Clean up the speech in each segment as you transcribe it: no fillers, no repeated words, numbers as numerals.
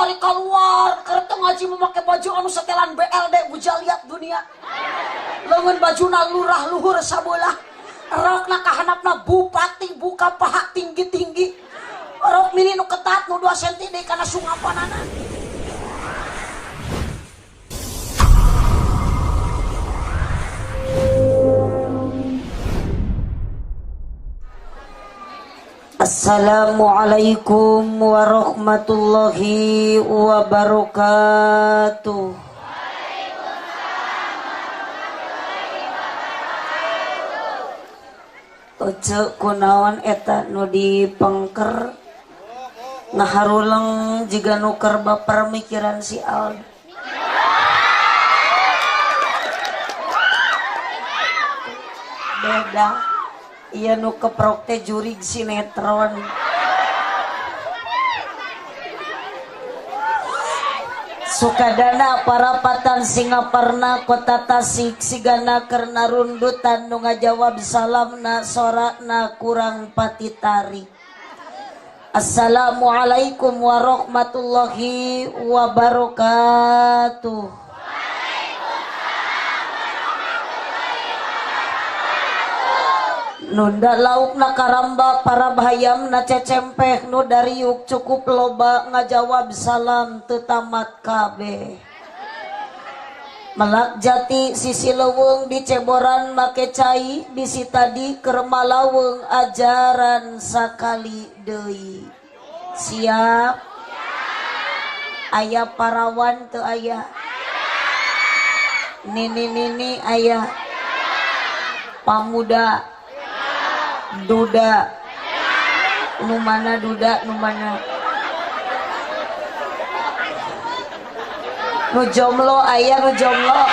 ari keluar keur teu ngaji memakai baju anu setelan BLD bujaliat dunia. Leungeun bajuna lurah luhur sabelah. Rokna kahandapna bupati buka paha tinggi-tinggi. Rok mini nu ketat nu 2 cm deui kana sungapanana. Assalamualaikum warahmatullahi wabarakatuh. Oce kunaon eta nu dipengker ngaharuleng jiga nuker baper mikiran si Aldo. Beda iya nu keprok teh jurig sinetron. Sukadana parapatan Singaparna kota Tasik sigana kerna rundutan nu ngajawab salamna sorakna kurang patitari. Assalamualaikum warahmatullahi wabarakatuh. Nunda lauk na karamba para bahayam na cecempeh nu dariuk cukup loba ngajawab salam tetamat kabe. Melak jati sisi leweng di ceboran make cai bisi tadi keur malaweng ajaran sakali deui. Siap? Aya parawan teu aya? Nini aya? Pamuda duda nu mana duda nu mana nu jomblo aya nu jomblo.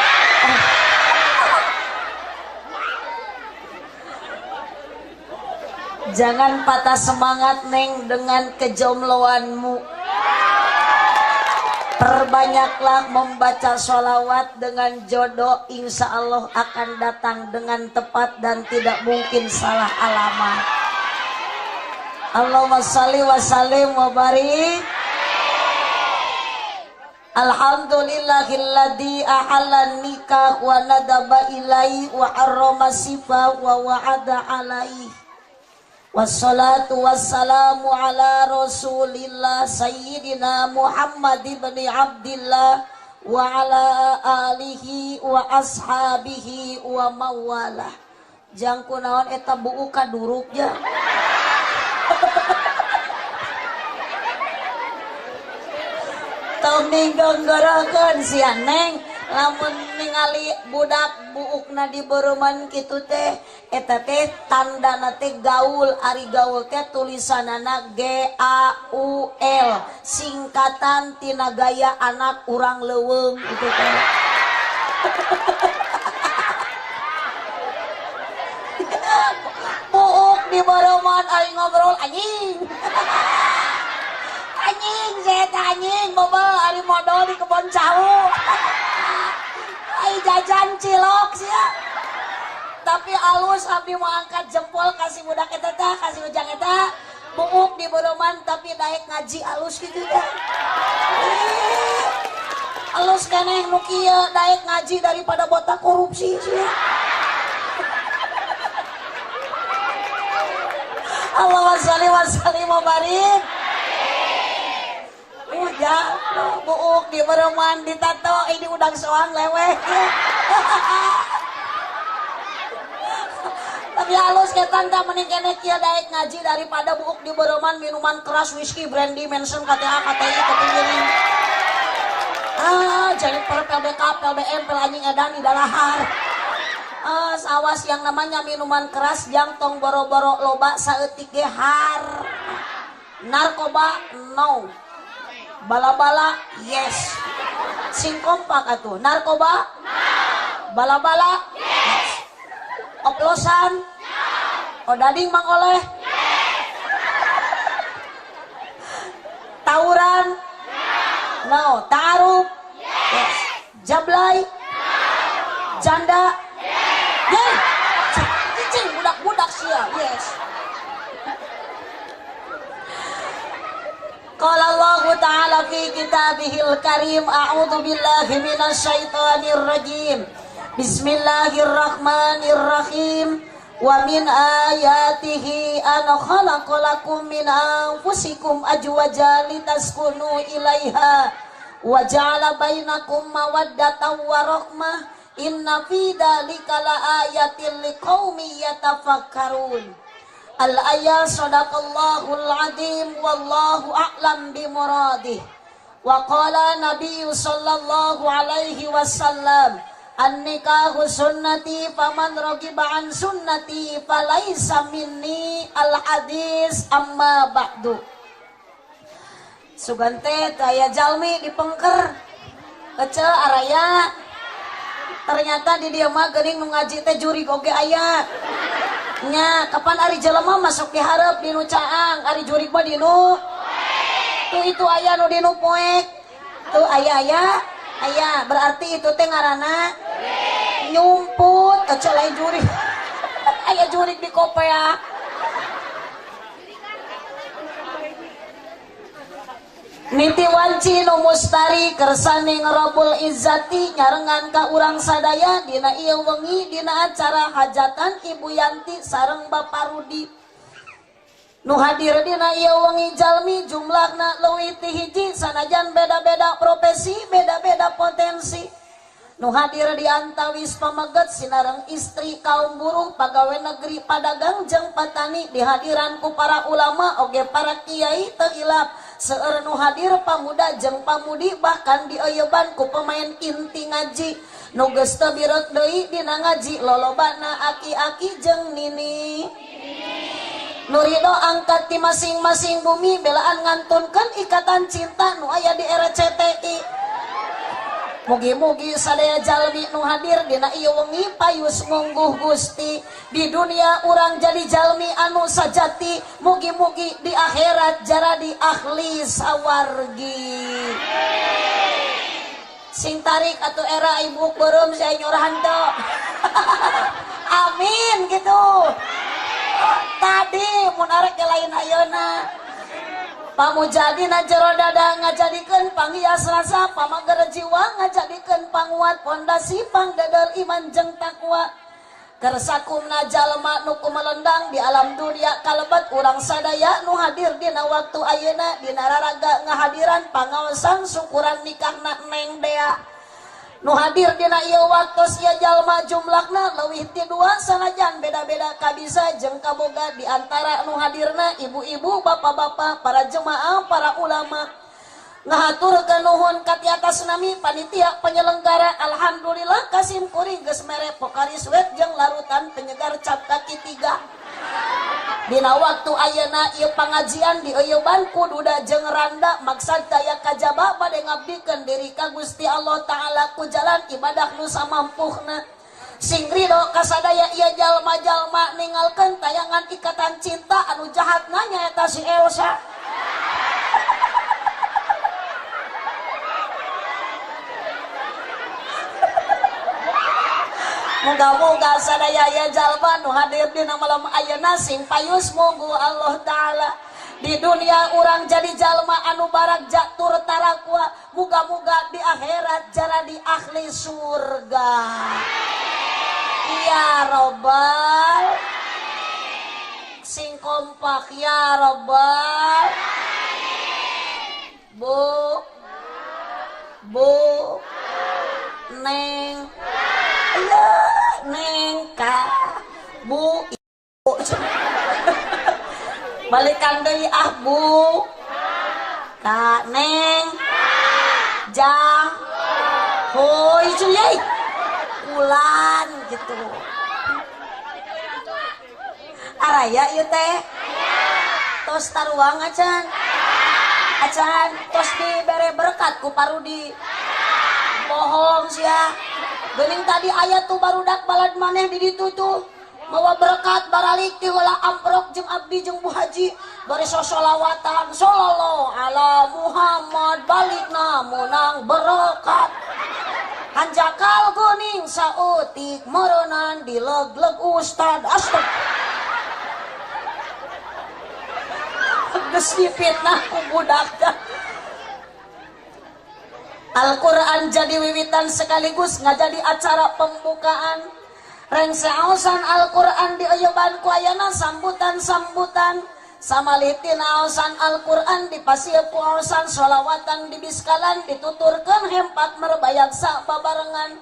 Jangan patah semangat neng dengan kejombloanmu. Perbanyaklah membaca sholawat dengan jodoh, insya Allah akan datang dengan tepat dan tidak mungkin salah alamat. Allahumma shalli wa sallim wa barik. Alhamdulillahilladzi ahalla nikah wa nadaba ilai wa harrama sifa wa wa'ada alaihi. Wassalatu wassalamu ala rasulillah sayyidina Muhammad ibn Abdillah wa ala alihi wa ashabihi wa mawalah. Jang kunaon eta buuk kaduruknya. Tong ninggarakeun sia neng lamun ningali budak buukna dibeureman kitu teh eta teh tandana teh gaul. Ari gaul teh tulisanana GAUL singkatan tina gaya anak urang leuweung itu teh. Buuk dibeureman ari ngobrol anjing. Anjing saya anjing bobal ari modal di kebon cau. Ai jajan cilok sia. Tapi alus abdi mau angkat jempol kasih budak eta teh, kasih ujang eta. Buuk di beureman tapi daek ngaji alus kitu teh. Alus keneh nu kieu daek ngaji daripada botak korupsi sia. Allahumma shalli wa sallim wa barik. Ya, buuk di beureman ditato ini udang soang leweh. Tapi halus ketan teh mending keneh kieu daek ngaji daripada buuk di beureman minuman keras whisky brandy mention KTA KTI kepinggiring. Jadi per PBK PLBM pel anjing edan di dalahar. Sawas yang namanya minuman keras jang tong boro-boro loba saeutik ge har. Narkoba no. Bala-bala yes. Sing kompak atuh. Narkoba bala-bala yes. Oplosan odading mang oleh tawuran no. Tarup yes. Jablay janda yes. Cicing budak-budak sia yes. Qala Allah Ta'ala fi kitabihil karim, a'udzu billahi minasy syaithanir rajim. Bismillahirrahmanirrahim. Wa min ayatihi an khalaqalakum min anfusikum azwajan litaskunu ilaiha wa ja'ala bainakum mawaddatan wa rahmah. Inna fi dzalika laayatil liqaumin yatafakkarun. Al-ayat sadaqallahul adzim wallahu a'lam bimuradih. Wa qala nabiyyu sallallahu alaihi wasallam, an-nikahu sunnati faman ragiba an sunnati falaisa minni. Al-hadis amma ba'du. Sugante aya jalmi dipengker kecil araya, ternyata di dia mah geuning nu ngaji teh jurig oge aya nya. Kapan ari jelema masuk di hareup dinu caang, ari jurig mah dinu tuh itu aya nu dinu poek tuh aya berarti itu teh ngaranna nyumput ecel lain jurig. Aya jurig di kopea. Niti wanci nu mustari kersane ngerabul izzati nyarengan ka urang sadaya dina ieu wengi dina acara hajatan Ibu Yanti sareng Bapak Rudi. Nu hadir dina ieu wengi jalmi jumlahna leuwih ti hiji sanajan beda-beda profesi, beda-beda potensi. Nu hadir di antawis pameget sinareng istri kaum buruh, pagawe negeri, padagang jeung patani, dihadiran ku para ulama oge para kiai teu hilap. Seueur nu hadir pamuda jeung pamudi, bahkan dieuyeban ku pemain inti ngaji. Nu geus teu birek deui dina ngaji lolobana aki-aki jeung nini. Nu ridho angkat ti masing-masing bumi belaan ngantunkeun ikatan cinta nu aya di RCTI. Mugi-mugi sadaya jalmi nu hadir dina ieu wengi payus ngungguh Gusti. Di dunia urang jadi jalmi anu sajati, mugi-mugi di akhirat jaradi ahli sawargi. Sing tarik atuh era ibu beureum saya nyorahan teu. Amin gitu. Tadi mun arek lain ayeuna. Pamujadina jero dada ngajadikeun panghias rasa, pamager jiwa ngajadikeun panguat pondasi pangdadel iman jeung takwa. Keur sakumna jalma nu kumelendang di alam dunia kalebet urang sadaya nu hadir dina waktu ayeuna dina raraga ngahadiran pangaosan syukuran nikahna Neng Dea. Nu hadir dina ieu waktos ieu jalma jumlahna leuwih ti 2 sanajan beda-beda kabisa jeung kaboga. Di antara nu hadirna ibu-ibu, bapak-bapak, para jemaah, para ulama. Ngahaturkeun nuhun ka ti atas nami panitia penyelenggara. Alhamdulillah kasim kuring geus mere pokaris wet jeung larutan penyegar cap kaki 3. Dina waktu ayeuna ieu pangajian dieuyeban ku duda jeung randa, maksad daya kajaba bade ngabdikeun diri ka Gusti Allah Ta'ala ku jalan ibadah nu samampuhna. Sing ridho ka sadaya ieu jalma-jalma ningalkeun tayangan ikatan cinta anu jahatna nyaeta si Elsa. Moga-moga sadaya ya jalma nu hadir dina malam ayeuna sing payus munggu Allah Ta'ala. Di dunia urang jadi jalma anu barak jatur tarakwa, moga-moga di akhirat jadi ahli surga. Ya Rabbal, sing kompak ya Rabbal. Bu Neng Neng ka Bu ibu balikan deui ah Bu ka Neng Jang hoi cuy ulan gitu. Araya ieu teh tos taruang acan tos dibere berkat ku Parudi. Bohong sia. Geuning tadi aya tuh barudak balad maneh di ditu tuh. Mawa berkat baralik ti heula amprok jeung abdi jeung Bu Haji. Bari solawatan sallallahu ala Muhammad balikna munang berkat. Hanjakal geuning sautik meureunnan dileg-leg ustad astag. geus difitnah ku budakna. Al-Quran jadi wiwitan sekaligus ngajadi acara pembukaan. Reng saosan Al-Quran dioyoban ku ayana sambutan-sambutan. Samalitin aosan Al-Quran dipasieu ku aosan sholawatan dibiskalan dituturkeun hempat merbayag sak babarengan.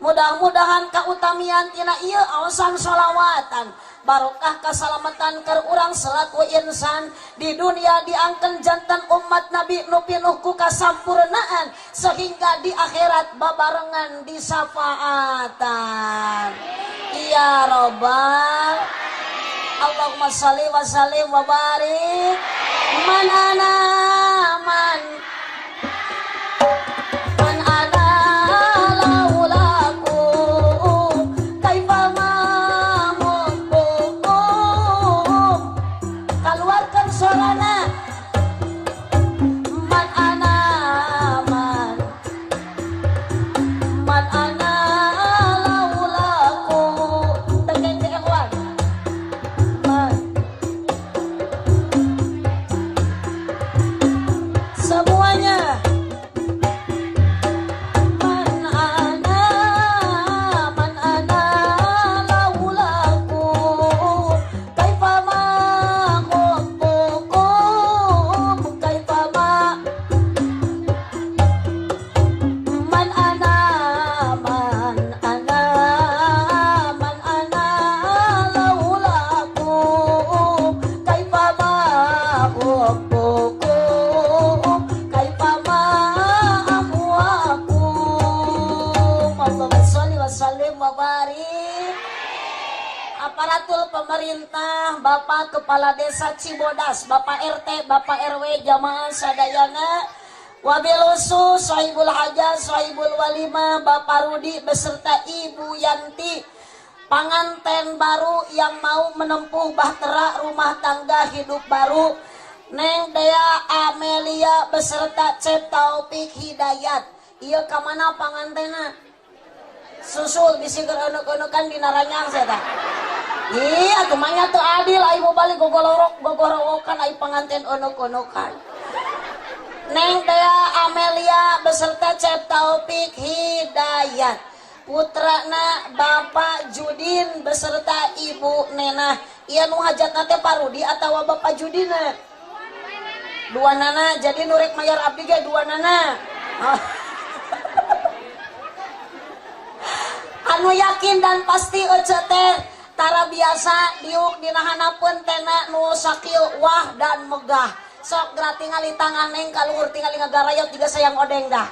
Mudah-mudahan kautamian tina ieu aosan sholawatan barokah kasalamatan keur urang selaku insan di dunia diangkeun jantan umat Nabi nu pinuh ku kasampurnaan sehingga di akhirat babarengan disafaatan. Ya Rabbal Allahumma shalli wa sallim wa barik man ana man ana pemerintah, Bapak Kepala Desa Cibodas, Bapak RT, Bapak RW, jamaah sadayana, wabil khusus Sohibul Hajah, Sohibul Walimah, Bapak Rudi beserta Ibu Yanti, pengantin baru yang mau menempuh bahtera rumah tangga hidup baru, Neng Dea Amelia beserta Cep Taufik Hidayat. Iya kamana pengantinna? Susul bisi geunuk-geunukan dina ranyang saya. Iya, kumanya tuh adil, ayo mau balik gogorowokan, ayo pengantin onok-onokan. Neng Dea Amelia beserta Cep Taufik Hidayat. Putrana Bapak Judin beserta Ibu Nena. Iya nu hajatna teh Pak Rudi atawa Bapak Judina? Dua nana, jadi nurek mayar abdi ge dua nana. Anu yakin dan pasti ece teh tara biasa diuk dinahanapeun tena nu sakieu wah dan megah. Sok geura tingali tangan neng kaluhur tingali ngagarayot juga sayang odeng dah.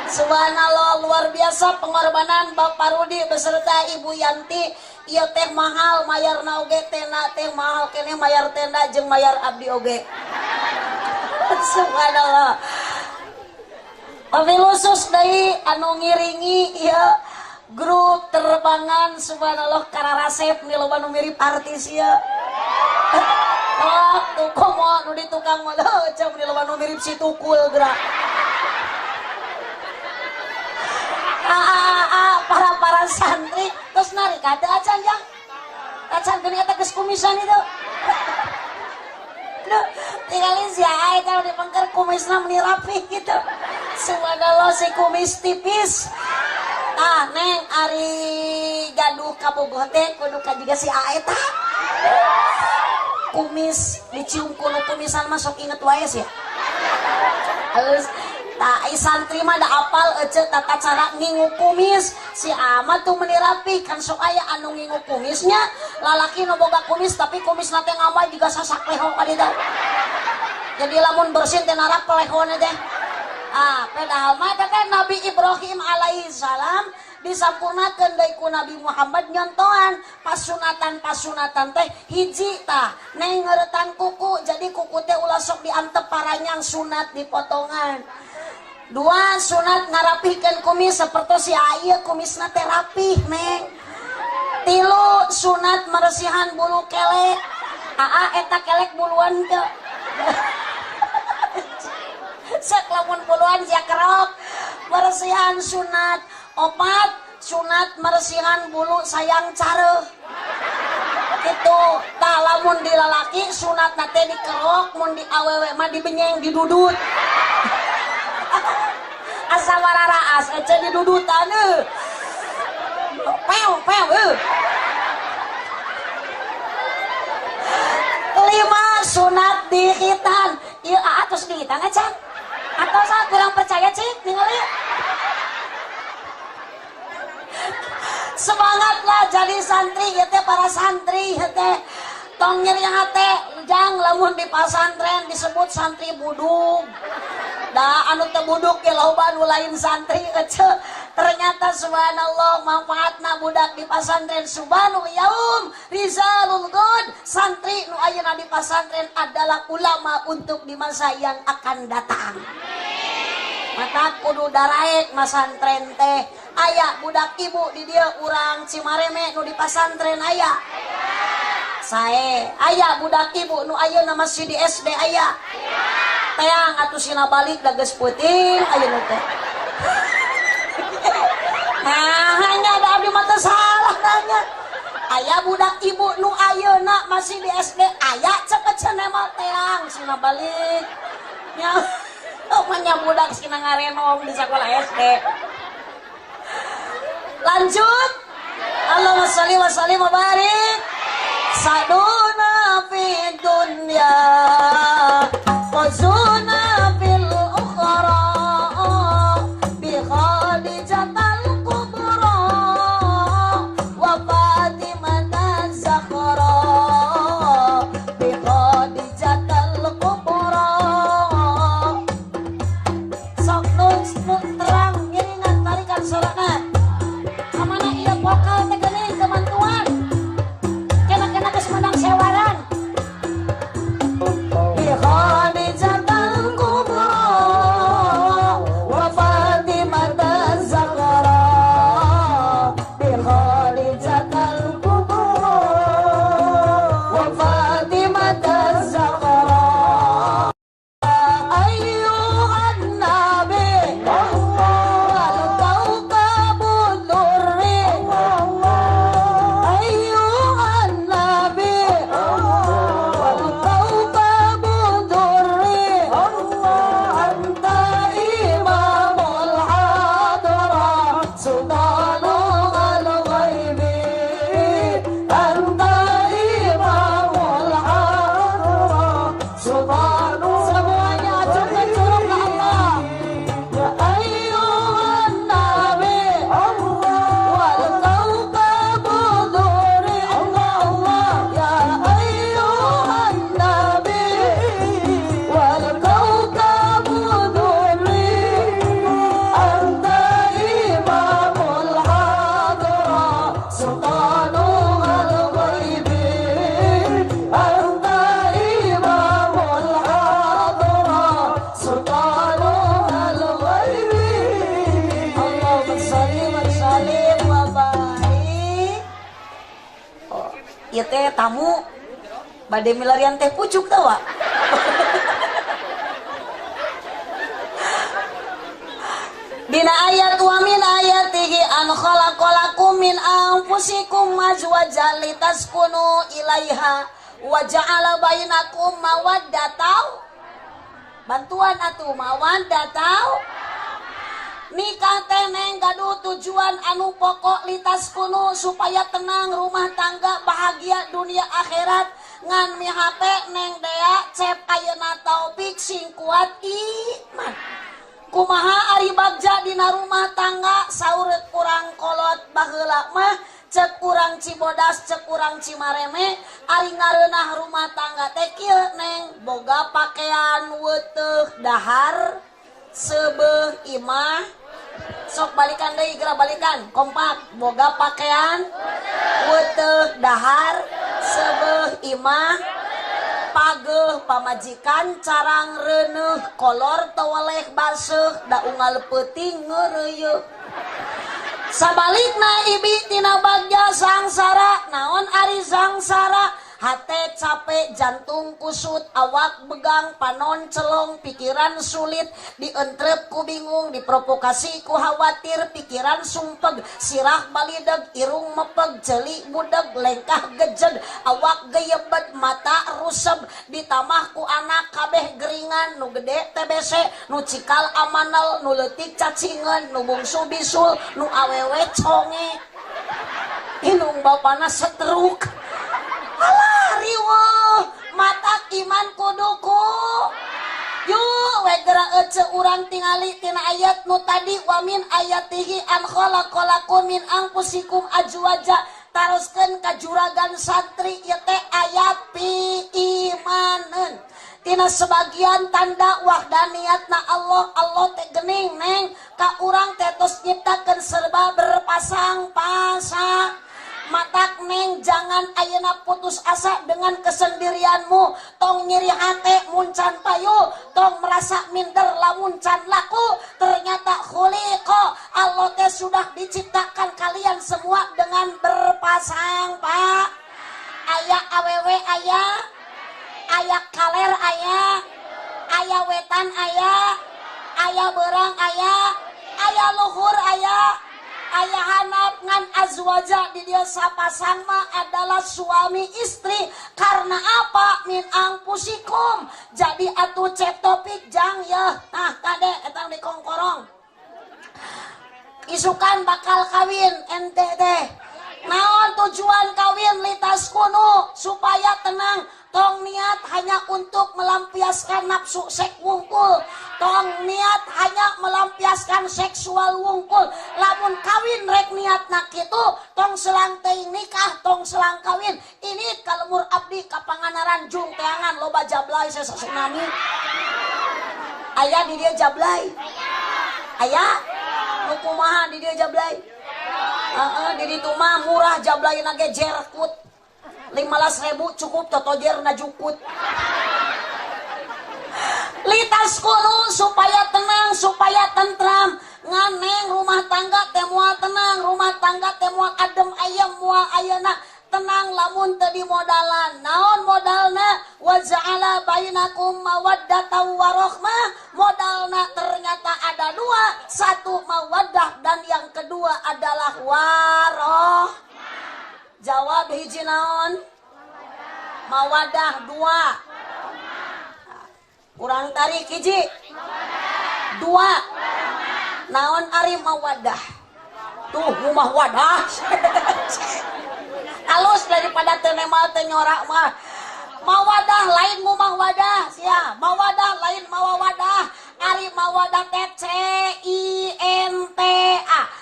Subhanallah, luar biasa pengorbanan Bapak Rudi beserta Ibu Yanti. Ieu teh mahal mayarna oge tena teh mahal keneh mayar tenda jeung mayar abdi oge. Subhanallah. Wabil khusus deui anu ngiringi ieu grup terbangan subhanallah kararasep nih loba nu mirip artis ieu. Oh, tuh komo nu di tukang mah cam nih loba nu mirip si Tukul geura. Para santri terus narik ada acan jang. Acan geuning eta geus kumisan itu. Tinggalin si Aai kalau dipengker kumisnya meni rapi gitu. Subhanallah si kumis tipis. Ah neng ari gaduh kabogoh teh kudu ka juga si Aai tah. Kumis dicium kuno kumisan masuk inget wae sih. Halus tak santri mah da apal ece tata cara ngingu kumis. Si Ahmad tuh meni rapi kan sok aya anu ngingu kumisnya. Lalaki nu boga kumis tapi kumis nate ngama juga sasak leho ka dieu. Jadi lamun bersin teh narak pelehone teh. Padahal mah teh Nabi Ibrahim alaihi salam disampurnakeun deui ku Nabi Muhammad nyontohan pasunatan teh hiji tah neng ngeuretan kuku jadi kuku teh ulah sok diantep paranyang sunat dipotongan. Dua sunat ngarapihkeun kumis sapertos si aya kumisna teh rapih neng. Tilu sunat maresihan bulu kelek. Eta kelek buluan teh. Sek lamun buluan sia kerok maresihan sunat. Opat sunat maresihan bulu sayang careuh. gitu. Tah lamun di lalaki sunat nate dikerok, mun di awewe mah dibenyeng didudut. Asa wararaas ece didudutan pew pew. 5 sunat dihitan. Ieu atos dihitan aja. Atau saya kurang percaya cik ningali. Semangatlah jadi santri ya teh, para santri ya teh. Tong nyeri hate jang lamun di pasantren disebut santri buduk. Da anu teu buduk ge loba nu lain santri ece. Ternyata subhanallah manfaatna budak di pasantren subhanul yaum rizalul god. Santri nu ayeuna di pasantren adalah ulama untuk di masa yang akan datang. Mata kudu daraek masantren teh. Aya budak ibu di dia urang Cimareme nu di pasantren aya. Sae aya budak ibu nu ayeuna masih di SD aya. Teang atuh sina balik da geus peuting ayeuna teh. Nah, hanya ada abdi mata salah nanya. Aya budak ibu nu ayeuna masih di SD aya cek-cekna mah teang sina balik. Nya omanya budak sina ngarenong di sekolah SD. Lanjut. Allahumma sholli wa sallim wa barik. Saduna fid dunya wazuna fil ukhra bi khadijatal kubra wa fatimah zahra bi khadijatal kubra. Sok nun terang ngiringan tarikan sorangan. Amana ieu vokal teh geuning kemantuan. Kena geus menang sewaran. Bi khadijatal kubra wa fatimah zahra bi khadijatal kubra wa fatimah zahra. Ayyuhan nabi wal kawkabud durri. Ayyuhan nabi wal kawkabud durri. Anta imamul hadra sultanul ghaibi. Anta imamul hadra sultanul. Semuanya acungkan curug ke Allah. Ya ayyuhan nabi wal kawkabud durri. Allah ya ayyuhan nabi wal kawkabud durri. Anta imamul hadra sultanul ghaibi. Anta imamul hadra sultanul ghaibi. Allahumma sholli wa sallim wa barik. Ieu teh tamu bade milarian teh pucuk tau wa. Dina ayat wa min ayatihi an khalaqalakum min anfusikum azwajan litaskunu ilaiha wa ja'ala bainakum mawaddatan. Bantuan atuh mawaddatan. Nikah teh neng gaduh tujuan anu pokok litaskunu supaya tenang rumah tangga bahagia dunia akhirat. Ngan mihape neng dea cep ayeuna taufik sing kuat iman. Kumaha ari bagja dina rumah tangga saur kurang kolot baheula mah cek urang Cibodas cek urang Cimareme ari ngareunah rumah tangga teh kieu neng boga pakaian weuteuh dahar seubeuh imah. Sok balikan deui geura balikan kompak boga pakaian weuteuh dahar seubeuh imah. Pageuh pamajikan carang reuneuh kolor teweleh baseuh da unggal peuting ngeureuyeuh. Sabalikna ibi tina bagja sangsara naon ari sangsara hate capek, jantung kusut, awak begang, panon celong, pikiran sulit, dientrep ku bingung, diprovokasi ku khawatir, pikiran sumpeg, sirah balideg, irung mepeg, jeli budeg, lengkah gejeg, awak geyebet, mata ruseb, ditamah ku anak kabeh geringan, nu gede TBC, nu cikal amanal, nu leutik cacingan, nu bungsu bisul, nu awewe conge, inung bapana setruk. Alah riweuh matak iman kuduku yuk we geura ece urang tingali tina ayat nu tadi wa min ayatihi an khalaqalakum min anfusikum azwaja taroskeun ka juragan santri ieu teh ayat pi imaneun tina sebagian tanda wahdaniyatna Allah teh geuning neng ka urang teh tos nyiptakeun serba berpasang-pasang. Matak neng jangan ayeuna putus asa dengan kesendirianmu, tong nyeri hate muncan payu, tong merasa minder lamun can laku, ternyata khuliqa Allah teh sudah diciptakan kalian semua dengan berpasang pak. Aya awewe aya kaler aya wetan aya berang aya luhur aya hanap ngan azwaja di dia sapasang mah adalah suami istri karena apa min angpusikum jadi atuh cek topik jang ya nah kade etang dikongkorong isukan bakal kawin ente teh naon tujuan kawin litas kuno supaya tenang tong niat hanya untuk melampiaskan nafsu seks wungkul tong niat hanya melampiaskan seksual wungkul lamun kawin rek niat nak kitu tong selang teuing nikah tong selang kawin ini kalemur abdi ka Panganaran Jung teangan loba jablay sesa tsunami aya di dia jablay aya nu kumaha di dia jablay di ditu mah murah jablay nage jerkut 15.000 cukup totojer na jukut litas kuno supaya tenang supaya tentram nganeng rumah tangga temual tenang rumah tangga temual adem ayam mual ayana tenang lamun tadi modalan naon modalna wa ja'ala bainakum mawaddatan warahmah modalna ternyata ada dua satu mawaddah dan yang kedua adalah waroh jawab hiji naon mawadah dua urang tarik hiji dua naon ari mawadah tuh rumah wadah halus daripada tenemal tenyorak mah mawadah lain rumah wadah sia mawadah lain mawadah ari mawadah teh CINTA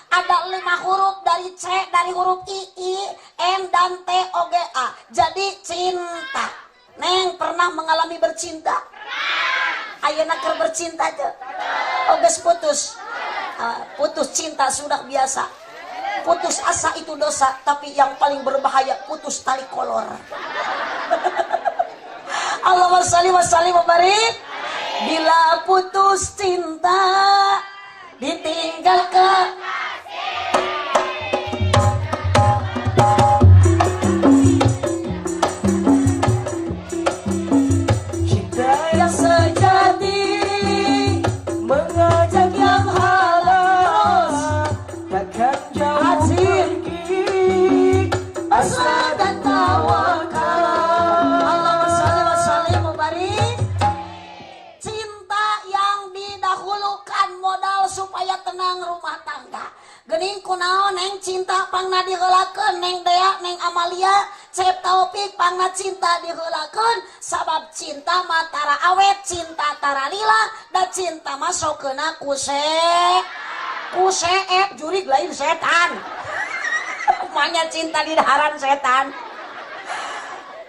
ada 5 huruf dari C dari huruf I N dan T O G A jadi cinta neng pernah mengalami bercinta ayeuna keur bercinta teh oges putus putus cinta sudah biasa putus asa itu dosa tapi yang paling berbahaya putus tali kolor Allahumma shalli wa sallim wa barik bila putus cinta ditinggal ke cinta yang sejati mengajak yang halas takkan jauh pergi asa dan tawakal Allahumma shalli wa sallim wa barik cinta yang didahulukan modal supaya tenang rumah tangga geuning kunaon neng cinta pangna diheulakeun neng Dea neng Amalia Cep Taufik pangna cinta diheulakeun sabab cinta mah tara awet cinta tara lila da cinta mah sokeuna kuseep jurig lain setan manya cinta di daharan setan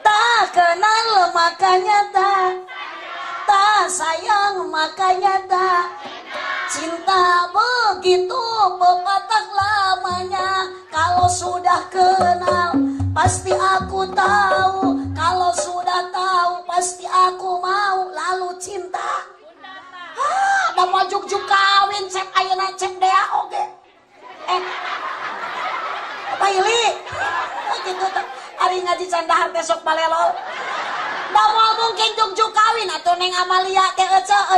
tak kenal makanya tak sayang makanya tak cinta begitu pepatah lamanya kalau sudah kenal pasti aku tahu kalau sudah tahu pasti aku mau lalu cinta da majuk-juk kawin cek ayeuna cek Dea oge Baili gitu Ari ngaji candahar teh sok balelol. Da moal mungkin jug kawin atuh Neng Amalia teh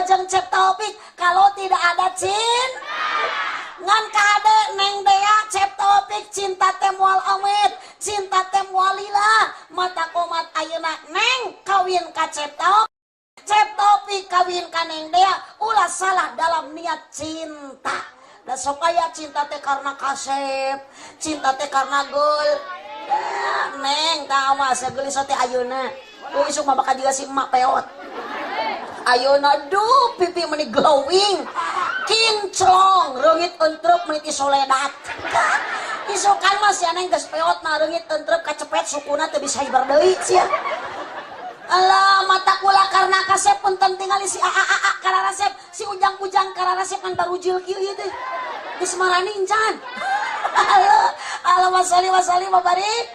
jeung Cep Taufik kalau tidak ada ngan kade Neng Dea Cep Taufik cinta teh moal amit, cinta teh moal lila. Mata komat ayeuna Neng kawin ka Cep Taufik. Cep Taufik kawin ka Neng Dea ulah salah dalam niat cinta. Dan sok aya cinta teh karena kasep, cinta teh karena gol. Neng tah awas gelis teh ayeuna. Euy isuk mah bakal juga si emak peot. Ayeuna duh pipi meuni glowing. Kinclong reungit entrep meuni ti soledat. Isukan mah si Neng geus peot mah reungit entrep kacepet sukuna teu bisa hibar deui sia. Alah mata kula karena kasep punten tingali si aa kararasep si ujang-ujang kararasep kan barujil kieu ieu teh geus marani encan. Allahumma sholli wa sallim wa barik.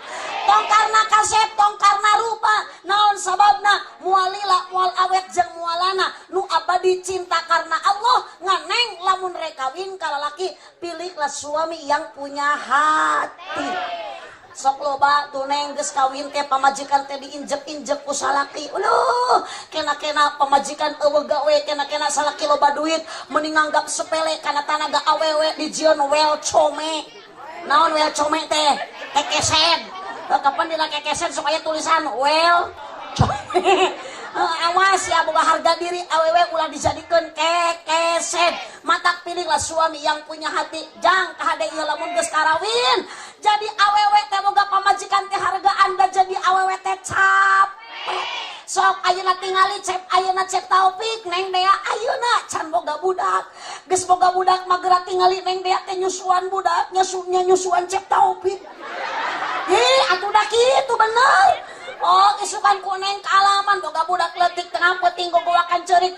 Tong karena kasep tong karena rupa naon sababna moal lila moal awet jeung moalana nu abadi cinta karena Allah. Nganeng lamun rek kawin ka lalaki pilihlah suami yang punya hati. Sok loba tuh Neng geus kawin teh pamajikan teh diinjek-injek ku salaki. Aduh, kena-kena pamajikan eueuh gawe, kena-kena salaki loba duit mending nganggap sepele kana tanaga awewe dijieun wel come. Naon wel come teh? Kekesen. Kapan dina kekesen sok aya tulisan wel come. Awas ya boga harga diri awewe ulah dijadikeun kekesen. Matak pilihlah suami yang punya hati. Jang kahade ieu lamun geus karawin jadi awewe teh boga pamajikan teh hargaan dan jadi awewe teh capek. Sok ayeuna tingali ayeuna Cep Taufik Neng Dea ayeuna can boga budak. Geus boga budak mah geura tingali Neng Dea teh nyusuan budak, nyusuan Cep Taufik. Atuh da kitu bener. Oh, isukan ku Neng kaalaman boga budak leutik tengah peuting gogowakan ceurik.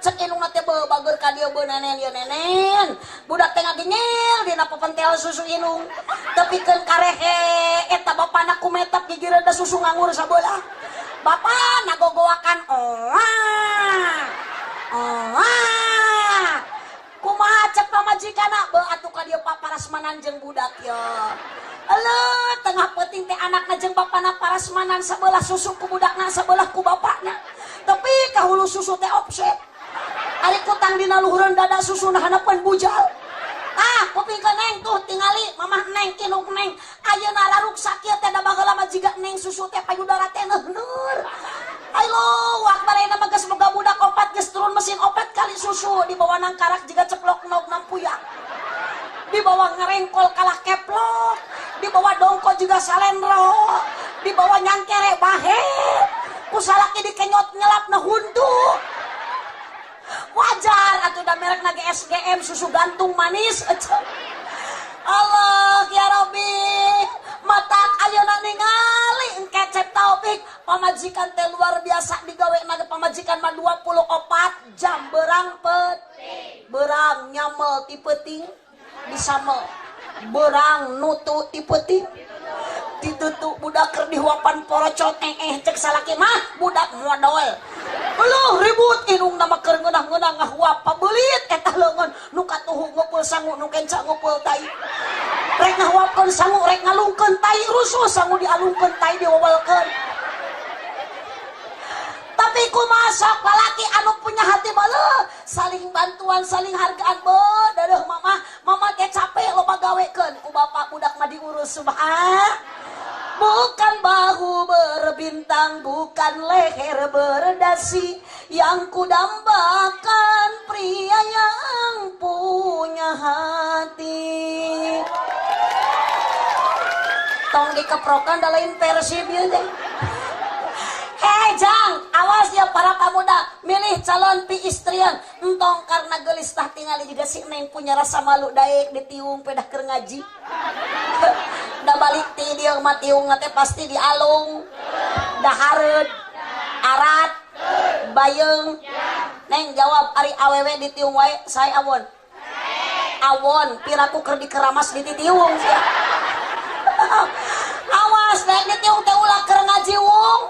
Cek indungna teh bager ka dieu beun nenen ye nenen. Budak teh ngagenyel dina pepentel susu indung. Tepikeun karehe eta bapana kumetap gigireun da susu ngangur sabeula. Bapa nagogowakan kumaha cek pamajikana beu atuh ka dieu paparasmanan jeung budak ya. Eueuh tengah peuting teh anakna jeung bapana parasmanan sabelah susu ku budakna sabelah ku bapana. Tapi kahulu susu teh offset. Ari kutang dina luhureun dada susuna hanapeun bujal. Kuping ke Neng tuh tingali mamah Neng kinung Neng ayeuna laruk sakieu teh da bageula mah jiga Neng susu teh payudara teh neueur. Allahu akbar ayeuna mah geus boga budak opat geus turun mesin opet kali susu di bawah nang karak jiga ceplok nauk nampuya. Di bawah ngerengkol kalah keplok, di bawah dongko juga salendro, di bawah nyangkere bahe. Ku salaki dikenyot nyelapna hundu. Wajar atuh da merek na SGM susu gantung manis. Allah ya Rabbi matak ayeuna ningali engke Cep Taufik pamajikan teh luar biasa digawe na pamajikan mah 24 jam berang berang nyamel ti peuting disamel berang nutu ti peuting ditutu budak keur dihuapan porocot cek salaki mah budak modal. Heuh ribut indung nama keur ngeunah-ngeunah ngahuap pabeulit eta leungeun nu katuhu ngumpul sangu nu kenca ngumpul tai. Rek ngahuapkeun sangu rek ngalungkeun tai rusuh sangu dialungkeun tai diwawalkeun. Tapi kumaha sok lalaki anu punya hati bae saling bantuan saling hargaan beuh dadeuh mama teh capek loba gawekeun ku bapak budak mah diurus bukan bahu berbintang, bukan leher berdasi yang kudambakan pria yang punya hati. Tong dikeprokan da lain versi bieu deh. Hei Jang, awas ya para pemuda, milih calon pi istrian entong karena gelis tah tingali juga si Neng punya rasa malu daek ditiung pedah keur ngaji. Da balik ti dieu mah tiung teh pasti dialung. Da hareud, arat, bayeung. Neng jawab ari awewe ditiung wae, saya awon. Awon, piraku keur dikeramas di titiung sia. Awas nek ditiung teh ulah keur ngaji wung.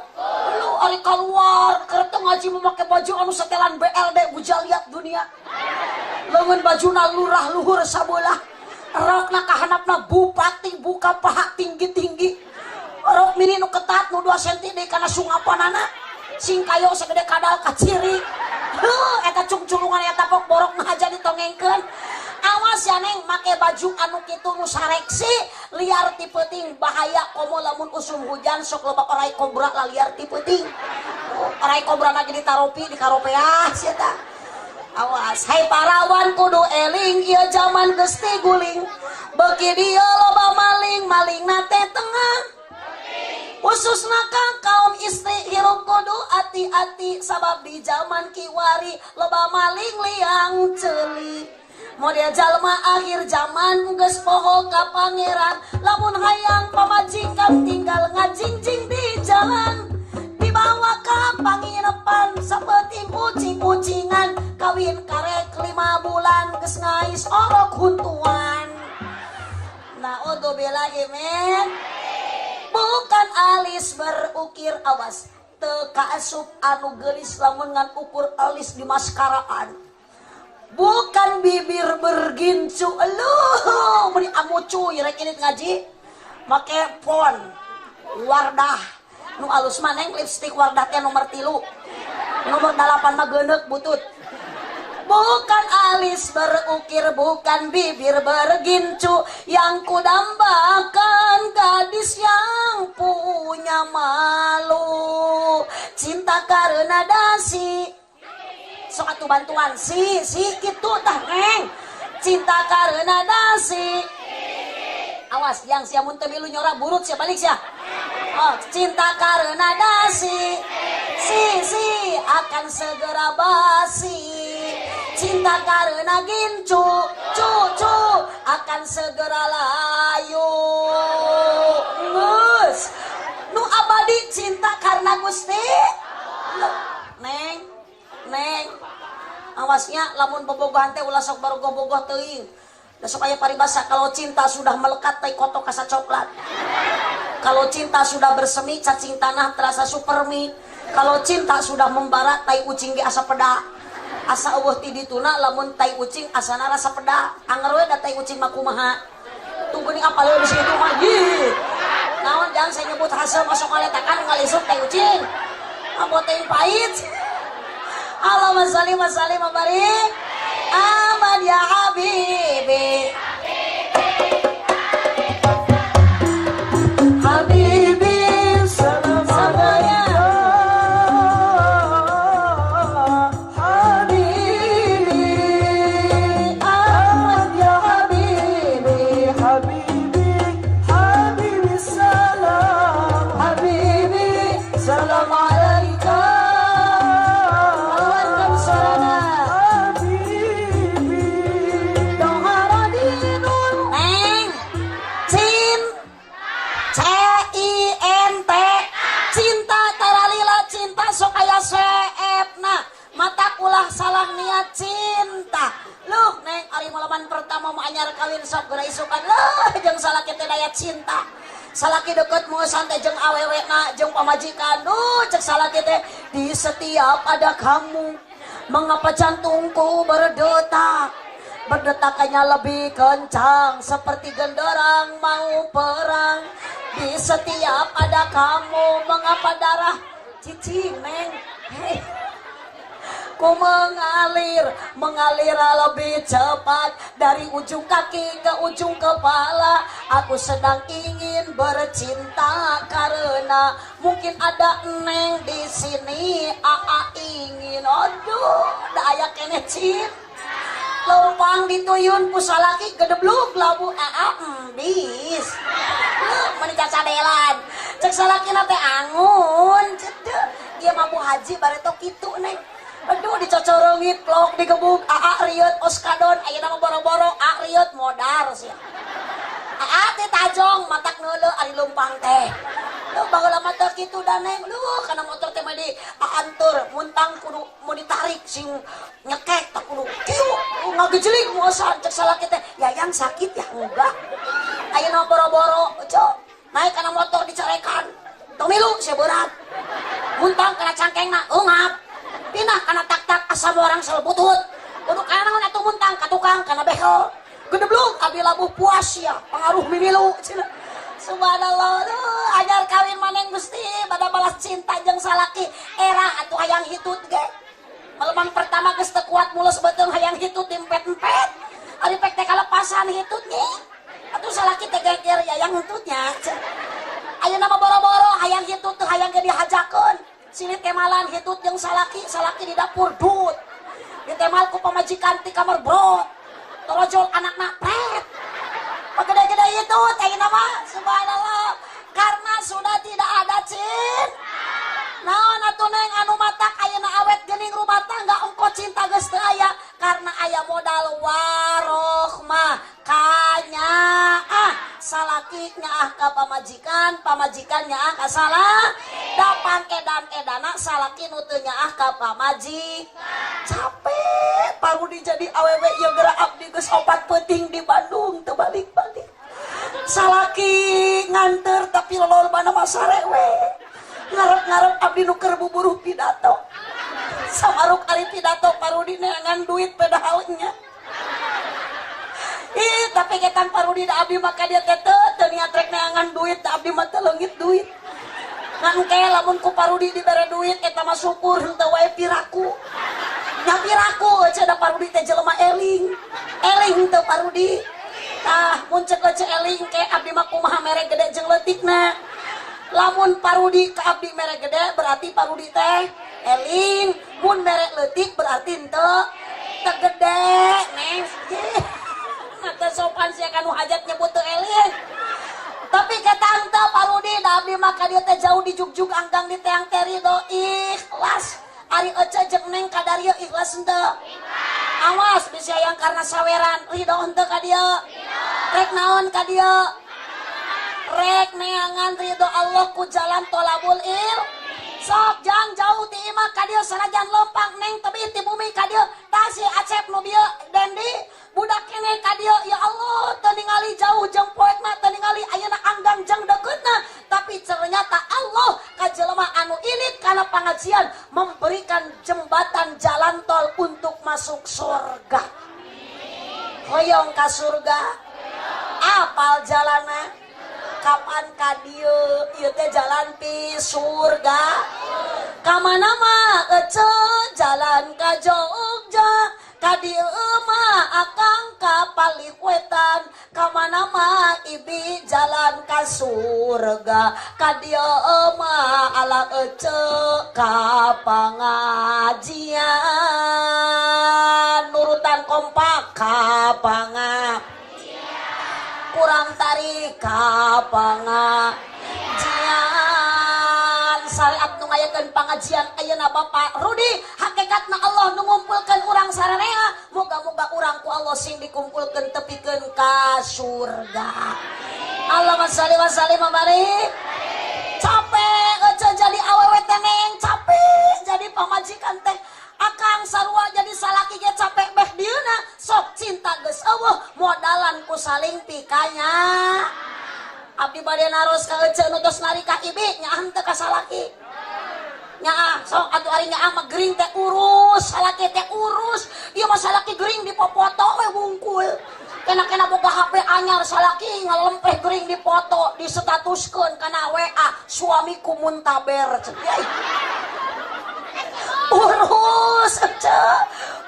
Lu ari keluar keur teu ngaji make baju anu setelan BLD bujal liat dunia. Leungeun bajuna lurah luhur sabelah. rokna kahanapna bupati buka paha tinggi-tinggi rok mini nu ketat nu 2 cm deh karena sungapanana sing kayo segede kadal kaciri eta cungculungan eta pok borok nah aja ditongengkeun. Awas ya neng make baju anu kitu nu sareksi liar ti peuting bahaya komo lamun usum hujan sok loba orai kobra lah liar ti peuting. Orai kobra lagi ditaropi di karopeah sia ta. Awas hai parawan kudu eling ieu zaman geus teh guling. Beuki dieu loba maling nate tengah. Khususna ka kaum istri hirup kudu hati-hati sabab di zaman kiwari loba maling liang ceuli. Model jalma akhir zaman geus poho ka pangeran lamun hayang pamajikan tinggal ngajingjing di jalan dibawa ka panginepan saeuting kucing-kucingan kawin karek 5 bulan geus ngais orok huntuan. Nah odo bela men bukan alis berukir awas teu asup anu geulis lamun ngan ukur alis di maskaraan. Bukan bibir bergincu eluh meni amucu rek ini ngaji make pon Wardah nu alus maneng lipstik Wardah teh nomor 3 nomor 8 mah geuneuk butut. Bukan alis berukir bukan bibir bergincu yang kudambakan gadis yang punya malu cinta karena dasi sok atuh bantuan si kitu tah neng cinta karena dasi awas yang sia mun teu milu nyorak burut sia balik sia oh cinta karena dasi si akan segera basi cinta karena gincu cu akan segera layu geus nu abadi cinta karena Gusti neng awasnya lamun bobogohan teh ulah sok barogoh-bogoh teuing da sok aya paribasa kalau cinta sudah melekat tai kotok kasa coklat kalau cinta sudah bersemi cacing tanah terasa supermi kalau cinta sudah membara tai ucing ge asa peda asa eueuh ti dituna lamun tai ucing asana rasa peda anger we da tai ucing mah kumaha tunggu ning apal di situ mah naon jangan saya nyebut hasil masuk ngaletakan ngalisuk tai ucing apa teh pahit. Allahumma shalli wa sallim wa barik Ahmad ya habibi habibi salam semuanya habibi Ahmad ya habibi habibi salam alaika ulah salah niat cinta luh neng ari malaman pertama mau anyar kawin sok geura isukan leuh jeung salaki teh daya cinta salaki deket moesan teh jeung awewena jeung pamajikan duh cek salaki teh di setiap ada kamu mengapa jantungku berdetaknya lebih kencang seperti genderang mau perang di setiap ada kamu mengapa darah cicing neng hey. Ku mengalir lebih cepat dari ujung kaki ke ujung kepala. Aku sedang ingin bercinta karena mungkin ada neng di sini. Aa ingin, aduh, da aya keneh cin. Lempang dituyun pusalaki gedebluk labu aa embis. Menikah cadelan. Cek salaki nate angun. Cedek. Dia mampu haji bareto kitu neng. Aduh dicocorongit plok digebuk aa riut oskadon aya nama boro-boro aa riut modar sia aa teh tajong matak neuleuh ari lumpang teh lu baheula mah teh kitu da neng lu kana motor teh mah di aantur muntang kudu mau ditarik sing nyekek tak kudu kieu ngagejlik mosan cek salaki teh yayang sakit ya enggak aya nama boro-boro cok naik kana motor dicarekan tong milu sia berat muntang kana cangkengna eungap pindah karena tak-tak asam orang selbutut kudu kana naon atuh muntang ka tukang kana behel gedebluk abdi labuh puas ya pengaruh mimilu cenah. Subhanallah, ajar kawin maneng Gusti pada balas cinta jeung salaki era atuh hayang hitut ge. Melemang pertama geus teu kuat mulus beuteung hayang hitut diempet-empet. Ari pek teh kalepasan hitut ge. Atuh salaki teh geger yayang hitutnya. Ayeuna mah boro-boro hayang hitut teu hayang ge dihajakeun. Silit kemalan hitut jeung salaki di dapur dut. Ditemal ku pamajikan ti kamar brot. Torojol anakna pret. Pagede-gede itu ayeuna mah subhanallah karena sudah tidak ada cinta. Naon atuh neng anu matak ayeuna awet geuning rumah tangga engko cinta geus teu aya karena aya modal warohmah kanya salaki nyaah ka pamajikan nyaah ka salah dapan edan-edana salaki nu teu nyaah ka pamajikan. Capek parudi jadi awewe ieu geura abdi geus 4 peuting di Bandung teu balik-balik. Salaki nganter tapi lolobana mah sarewe. Ngarep-ngarep abdi nu keur buburuh pidato. Samaruk ari pidato parudi neangan duit pedahalnya. Tapi ketan parudi da abdi maka dia teh teu niat rek neangan duit da abdi mah teu leungit duit. Ngan engke lamun ku parudi dibere duit eta mah syukur henteu wae piraku. Nya piraku eueuh da parudi teh jelema eling. Eling henteu parudi. Tah mun ceuk eling ke abdi mah kumaha mere gede jeung leutikna. Lamun parudi ka abdi mere gede berarti parudi teh eling, mun mere leutik berarti henteu teu gede neng. Mata sopan sia kanu hajat nyebut teu eling. Tapi ketang teh parudi da abdi mah ka dieu teh jauh di jugjug anggang di teang teri do ikhlas. Ari ece jeung neng kadarieu ikhlas henteu? Awas bisa yang karena saweran ridho henteu ka dieu. Rek naon ka dieu? Rek neangan ridho Allah ku jalan tolabul sok jang jauh ti imah ka dieu sanajan lompang neng tebi ti bumi ka dieu tah si Acep nu bieu Dendi budak kene ka dieu ya Allah teu ningali jauh jeung poekna teu ningali ayeuna anggang jeung dekeutna tapi ternyata Allah ka jelema anu ilit kana pangajian memberikan jembatan jalan tol untuk masuk surga. Hoyong ka surga apal jalana kapan ka dieu ieu teh jalan pi surga ka mana mah ece jalan ka Jogja ka dieu mah akang ka Palikwetan ka mana mah ibi jalan ka surga ka dieu mah ala ece ka pangajian nurutan kompak ka pangajian kurang tarik ka pangajian syariat nu ngayakeun pangajian ayeuna Bapak Rudi hakikatna Allah nu ngumpulkeun urang sararea moga-moga urang ku Allah sing dikumpulkeun tepikeun ka surga. Allahumma shalli wa sallim wa barik. Capek aja jadi awewe teh neng capek jadi pamajikan teh akang sarua jadi salaki ge capek beh dieuna sok cinta geus eueuh modalan ku saling pikanya abdi bade naros ka ece nu tos nari ka ibi nyaah teu ka salaki nyaah sok atuh ari nyaah mah gering teh urus salaki teh urus ieu mah salaki gering dipopoto we wungkul kena boga HP anyar salaki ngalempeh gering dipoto disetatuskeun kana WA suamiku muntaber urus ece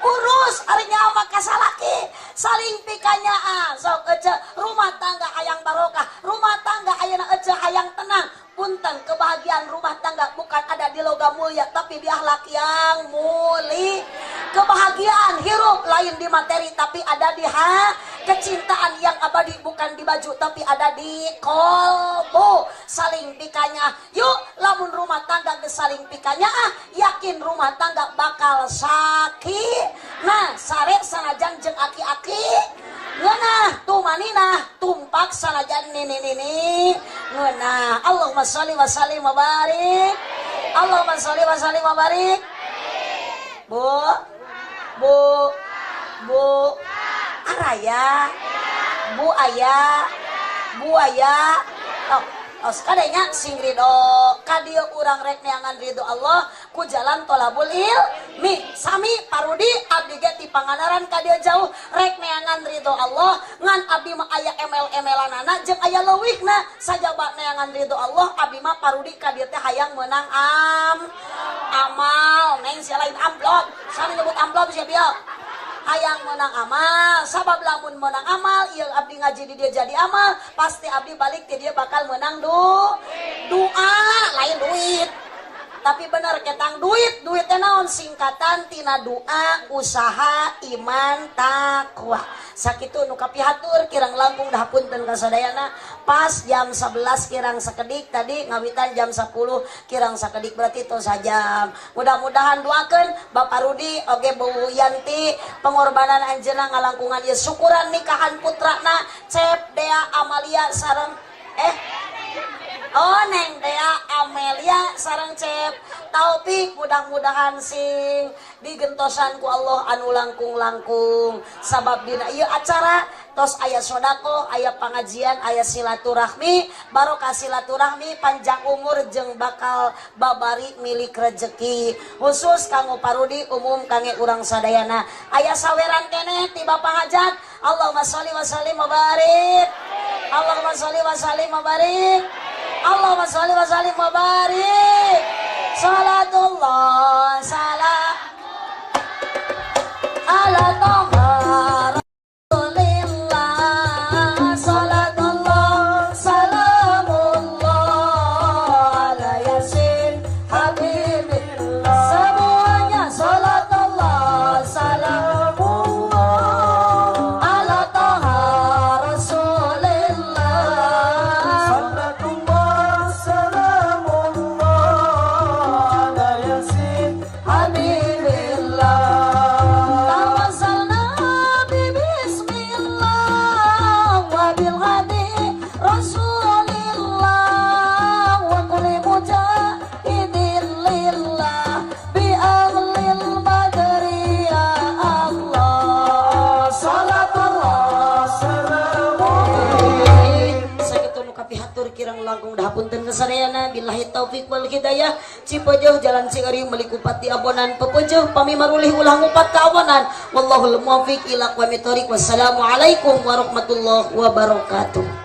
urus ari nyaah mah ka salaki saling pikanyaan sok ece rumah tangga hayang barokah rumah tangga ayeuna ece hayang tenang punten kebahagiaan rumah tangga bukan ada di logam mulia tapi di akhlak yang mulia kebahagiaan hirup lain di materi tapi ada di kecintaan yang abadi bukan di baju tapi ada di kolbu saling pikanya yuk lamun rumah tangga geus saling pikanya yakin rumah tangga bakal sakit nah sare sanajan jeung aki-aki ngeunah tumanina tumpak sanajan nini ngeunah Allahumma sholli wa sallim wa barik Allahumma sholli wa sallim wa barik Bu araya buaya tos kadenya sing ridho ka dieu urang rek neangan ridho Allah ku jalan tolabul ilmi sami parudi abdi ge ti panganaran ka dieu jauh rek neangan ridho ridho Allah ngan abdi mah aya emel-emelanana jeung aya leuwihna sajabana neangan ridho Allah abdi mah parudi ka dieu teh hayang meunang amal neng sia lain amplop sami nyebut amplop sia bieu hayang menang amal sabab lamun menang amal ieu abdi ngaji di dia jadi amal pasti abdi balik ke dia bakal menang doa lain duit tapi bener ketang duit teh naon singkatan tina doa usaha iman takwa sakitu nu kapihatur kirang langkung dah punten kasadayana pas jam 11 kirang sakedik tadi ngawitan jam 10 kirang sakedik berarti tos sajam mudah-mudahan doakeun Bapak Rudi oge Bu Yanti pengorbanan anjeunna ngalangkungan ieu syukuran nikahan putrana Cep Dea Amalia sareng oh Neng Dea Amelia sareng Cep Taufik mudah-mudahan sing digentosan ku Allah anu langkung-langkung sabab dina ieu acara tos aya sodako aya pangajian aya silaturahmi barokah silaturahmi panjang umur jeung bakal babari milik rezeki khusus kanggo Parudi umum kangge urang sadayana aya saweran keneh ti Bapak Hajat Allahumma sholli wa sallim wa barik Allahumma sholli wa sallim wa barik Allahumma sholli wa sallim wa barik salatullah salam ala toha rasulillah salatullah salamullah ala yasin habibillah semuanya salatullah salamullah ala toha rasulillah salatullah salamullah ala yasin habibillah tawassalna bismillah wa bil hadi rasulillah wa kulli mujahidin lillah bi ahlil badri ya Allah salatullah salamullah sakitu nu kapihatur kirang langkung dahapunten kasadayana billahi taufik wal hidayah Cipojoh Jalan Cigari Melikupati Abonan Pepojoh pami marulih ulah ngupat ka Abonan wallahul muwaffiq ila aqwamit thoriq wassalamualaikum warahmatullahi wabarakatuh.